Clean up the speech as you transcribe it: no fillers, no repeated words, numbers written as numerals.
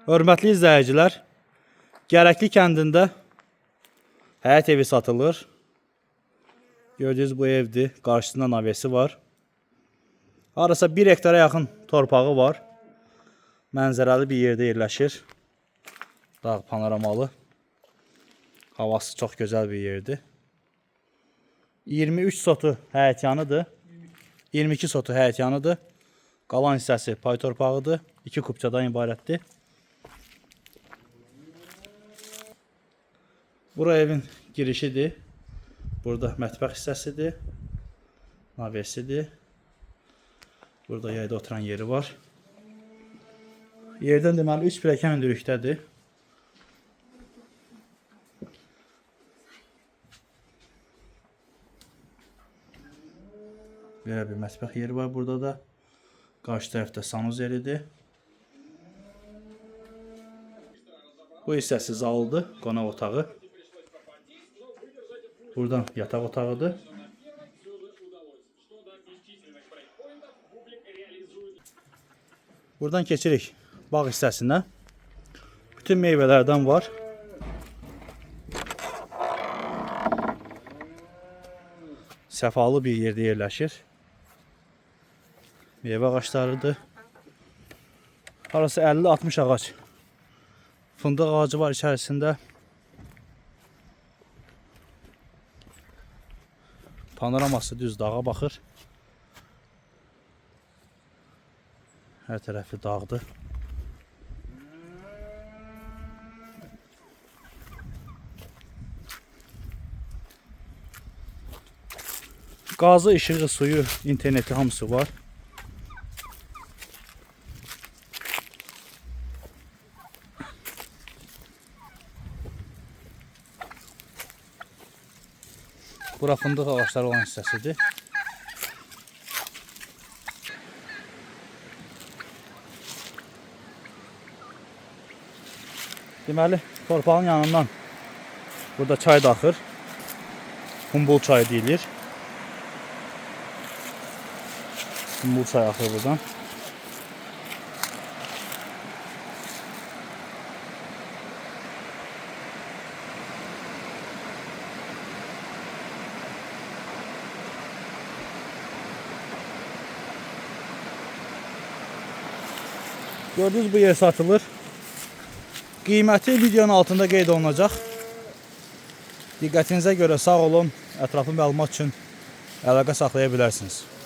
Hörmətli izləyicilər, Gərəkli kəndində həyət evi satılır. Gördüyünüz bu evdir. Qarşısında navesi var. Arası 1 hektara yaxın torpağı var. Mənzərəli bir yerdə yerləşir. Dağ panoramalı. Havası çox gözəl bir yerdir. 23 sotu həyətyanıdır. 22 sotu həyətyanıdır. Qalan hissəsi pay torpağıdır. 2 kubçadan ibarətdir. Bura evin girişidir. Burada mətbəx hissəsidir. Navesidir. Burada yayda oturan yeri var. Yerdən deməli 3 pilləkən hündürlükdədir. Belə bir mətbəx yeri var burada da. Qarşı tərəfdə sanuz yeridir. Bu hissəsi zalıdır, qonaq otağı. Buradan yataq otağıdır. Buradan keçirik bağ hissəsinə. Bütün meyvələrdən var. Səfalı bir yerdə yerləşir. Meyvə ağaçlarıdır. Arası 50-60 ağac. Fındıq ağacı var içərisində. Panoraması düz dağa baxır. Hər tərəfi dağdır. Qazı, işığı, suyu, interneti hamısı var. Bura fındıq ağaçları olan hissəsidir. Deməli, torpağın yanından burada çay da axır. Humbul çayı deyilir. Humbul çayı axır buradan. Gördüğünüz bu yer satılır. Qiyməti videonun altında qeyd olunacaq. Diqqətinizə görə sağ olun. Ətraflı məlumat üçün əlaqə saxlaya bilərsiniz.